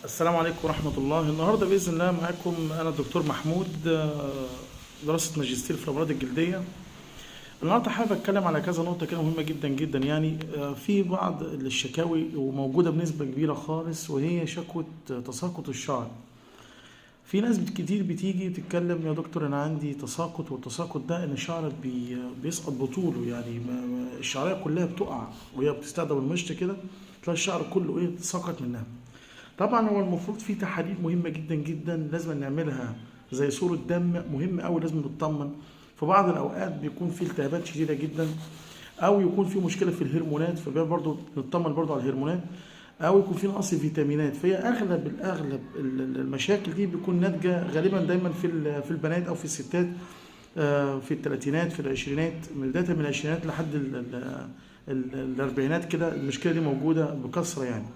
السلام عليكم ورحمة الله. النهاردة بإذن الله معاكم أنا الدكتور محمود، دراسة ماجستير في الأمراض الجلدية. النهاردة حابب أتكلم على كذا نقطة كده مهمة جدا جدا. يعني في بعض الشكاوي وموجودة بنسبة كبيرة خالص، وهي شكوى تساقط الشعر. في ناس كتير بتيجي تتكلم: يا دكتور أنا عندي تساقط، والتساقط ده إن شعرك بيسقط بطوله، يعني الشعرية كلها بتقع وهي بتستخدم المشط كده، تلاقي الشعر كله سقط منها. طبعا هو المفروض في تحاليل مهمه جدا جدا لازم نعملها، زي صوره دم مهم قوي لازم نطمن. في بعض الاوقات بيكون في التهابات شديده جدا، او يكون في مشكله في الهرمونات، فبقى برضو نطمن برضو على الهرمونات، او يكون في نقص فيتامينات. فهي الاغلب المشاكل دي بيكون ناتجه غالبا دايما في البنات او في الستات، في الثلاثينات، في العشرينات، من العشرينات لحد الاربعينات كده. المشكله دي موجوده بكثره يعني.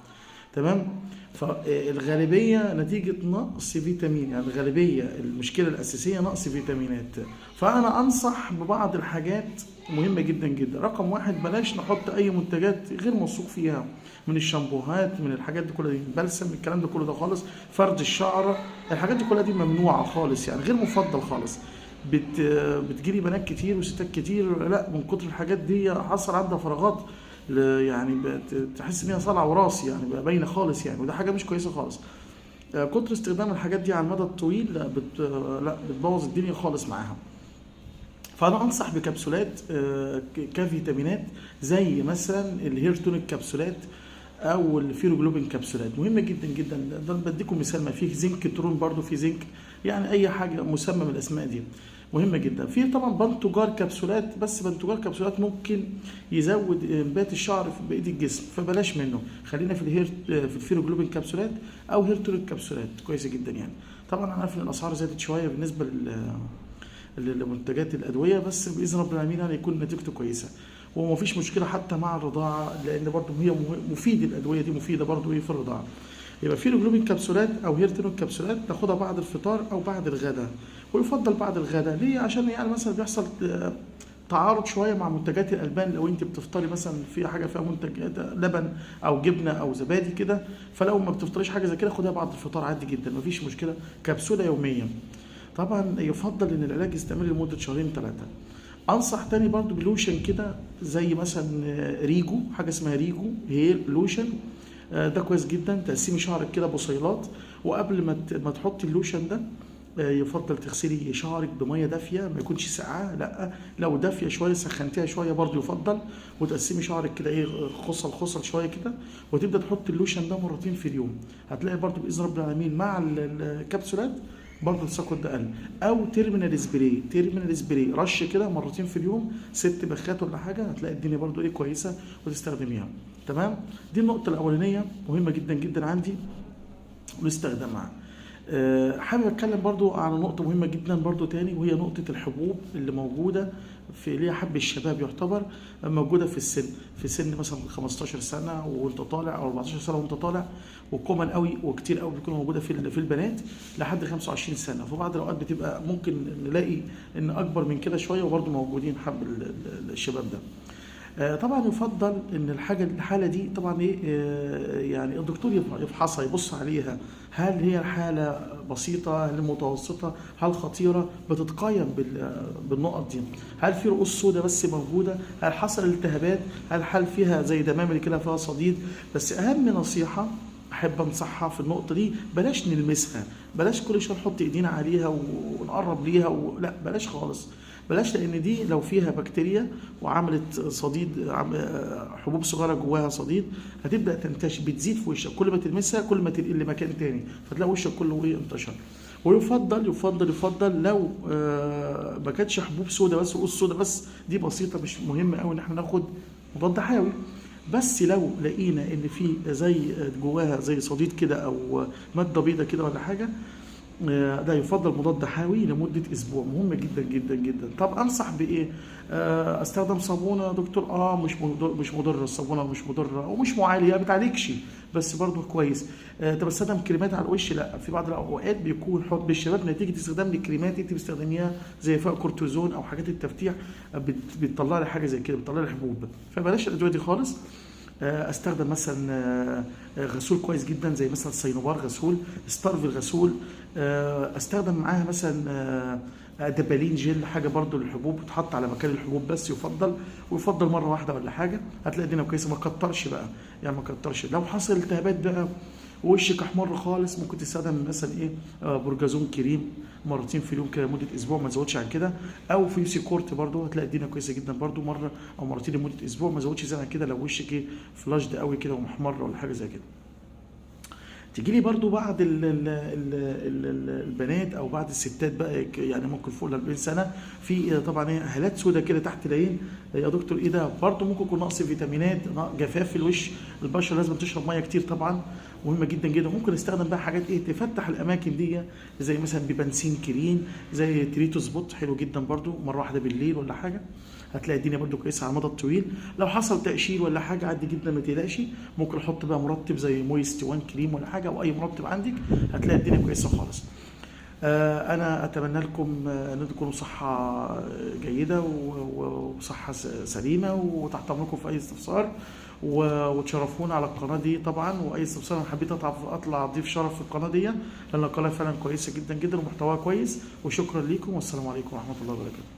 تمام. فالغالبيه نتيجه نقص فيتامين، يعني الغالبيه المشكله الاساسيه نقص فيتامينات. فانا انصح ببعض الحاجات مهمه جدا جدا. رقم واحد: بلاش نحط اي منتجات غير موثوق فيها، من الشامبوهات، من الحاجات دي كلها، دي بلسم، الكلام ده كله ده خالص، فرد الشعر، الحاجات دي كلها دي ممنوعه خالص، يعني غير مفضل خالص. بتجيلي بنات كتير وستات كتير لا من كتر الحاجات دي حصل عندها فراغات، يعني تحس ان هي صلع وراثي، يعني بقى باينه خالص يعني، وده حاجه مش كويسه خالص. كتر استخدام الحاجات دي على المدى الطويل لا بتبوظ الدنيا خالص معاها. فانا انصح بكبسولات كفيتامينات، زي مثلا الهير تونيك كبسولات او الفيروجلوبين كبسولات، مهمه جدا جدا. ده بديكم مثال، ما فيه زنك ترون برضو في زنك، يعني اي حاجه مسمى من الاسماء دي مهمه جدا. في طبعا بنتوجار كبسولات، بس بنتوجار كبسولات ممكن يزود انبات الشعر في بقيه الجسم، فبلاش منه. خلينا في الفيروجلوبين كبسولات او هير تونيك كبسولات، كويسه جدا يعني. طبعا انا عارف ان الاسعار زادت شويه بالنسبه لمنتجات الادويه، بس باذن رب العالمين يعني يكون نتيجته كويسه. ومفيش مشكله حتى مع الرضاعه، لان برضه هي مفيد، الادويه دي مفيده برضه في الرضاعه. يبقى في جلوبين كبسولات او هيرتينول كبسولات تاخدها بعد الفطار او بعد الغداء، ويفضل بعد الغداء. ليه؟ عشان يعني مثلا بيحصل تعارض شويه مع منتجات الالبان. لو انت بتفطري مثلا في حاجه فيها منتج لبن او جبنه او زبادي كده، فلو ما بتفطريش حاجه زي كده خدها بعد الفطار عادي جدا، مفيش مشكله، كبسوله يوميا. طبعا يفضل ان العلاج يستمر لمده شهرين ثلاثه. انصح تاني برضو بلوشن كده، زي مثلا ريجو، حاجه اسمها ريجو هير لوشن. ده كويس جدا. تقسمي شعرك كده بصيلات، وقبل ما تحطي اللوشن ده يفضل تغسلي شعرك بميه دافيه، ما يكونش ساقعه، لا لو دافيه شويه سخنتيها شويه برضو يفضل. وتقسمي شعرك كده خصل خصل شويه كده، وتبدا تحطي اللوشن ده مرتين في اليوم. هتلاقي برضو باذن رب العالمين مع الكبسولات برضه التساقط ده قل. او تيرمينال سبراي رش كده مرتين في اليوم، 6 بخات ولا حاجه، هتلاقي الدنيا برضه كويسه وتستخدميها. تمام. دي النقطه الاولانيه مهمه جدا جدا عندي ونستخدمها. حابب اتكلم برضو على نقطة مهمة جدا برضو تاني، وهي نقطة الحبوب اللي موجودة في اللي هي حب الشباب، يعتبر موجودة في سن مثلا 15 سنة وانت طالع، او 14 سنة وانت طالع، وكومن قوي وكتير قوي بتكون موجودة في البنات لحد 25 سنة. في بعض الاوقات بتبقى ممكن نلاقي ان اكبر من كده شوية، وبرضو موجودين حب الشباب ده. طبعا يفضل ان الحاله دي طبعا يعني الدكتور يفحصها، يبص عليها، هل هي الحاله بسيطه، هل متوسطه، هل خطيره، بتتقيم بالنقط دي. هل في رؤوس سوداء بس موجوده، هل حصل التهابات، هل فيها زي دمامل كده فيها صديد. بس اهم نصيحه احب انصحها في النقطه دي: بلاش نلمسها، بلاش كل شويه نحط ايدينا عليها ونقرب ليها لا بلاش خالص، بلاش. لان دي لو فيها بكتيريا وعملت صديد، حبوب صغيره جواها صديد، هتبدا تنتشر، بتزيد في وشك، كل ما تلمسها كل ما تنقل لمكان تاني، فتلاقي وشك كله انتشر. ويفضل لو ما كانتش حبوب سوداء بس، رؤوس سوداء بس، دي بسيطه مش مهم قوي ان احنا ناخد مضاد حيوي. بس لو لقينا ان في زي جواها زي صديد كده او ماده بيضاء كده ولا حاجه، ده يفضل مضاد حيوي لمده اسبوع، مهم جدا جدا جدا. طب انصح بايه؟ استخدم صابونه يا دكتور؟ مش مضره الصابونه، مش مضره ومش معاليه، ما بتعالجش بس برضه كويس. طب استخدم كريمات على الوش؟ لا، في بعض الاوقات بيكون حب الشباب نتيجه استخدام الكريمات انت بتستخدميها زي فيها كورتيزون او حاجات التفتيح، بتطلع لي حاجه زي كده، بتطلع لي حبوب، فبلاش الادويه دي خالص. استخدم مثلا غسول كويس جدا زي مثلا صينوبار غسول، ستارفل غسول. استخدم معاها مثلا دبالين جل، حاجه برضو للحبوب بتحط على مكان الحبوب بس، ويفضل مره واحده ولا حاجه، هتلاقي الدنيا كويسه. ما كترش بقى، يعني ما كترش. لو حصل التهابات بقى ووشك احمر خالص، ممكن تستخدم مثلا ايه برجازون كريم مرتين في اليوم كده لمده اسبوع، ما تزودش عن كده. او فيوسي كورت برضو هتلاقي الدنيا كويسه جدا برضو، مره او مرتين لمده اسبوع، ما تزودش زي عن كده لو وشك ايه فلاشد قوي كده ومحمر ولا حاجه زي كده. تيجي لي برضو بعض البنات او بعض الستات بقى، يعني ممكن فوق ال 40 سنه، في طبعا ايه هالات سودا كده تحت العين. يا دكتور ايه ده؟ برضو ممكن يكون نقص فيتامينات، جفاف في الوش. البشره لازم تشرب ميه كتير طبعا، مهمه جدا جدا. ممكن نستخدم بقى حاجات ايه تفتح الاماكن دي، زي مثلا بيبانسين كريم، زي تريتو سبوت، حلو جدا برضو، مره واحده بالليل ولا حاجه، هتلاقي الدنيا برضو كويسه على المدى الطويل. لو حصل تقشير ولا حاجه عادي جدا ما تقلقش، ممكن احط بقى مرطب زي مويست 1 كريم ولا حاجه، او اي مرطب عندك، هتلاقي الدنيا كويسه خالص. انا اتمنى لكم ان تكونوا صحه جيده وصحه سليمه، وتحت امركم في اي استفسار، وتشرفونا على القناه دي طبعا. واي استفسار انا حبيت اطلع ضيف شرف في القناه دي، لان القناه فعلا كويسه جدا جدا ومحتواها كويس. وشكرا لكم، والسلام عليكم ورحمه الله وبركاته.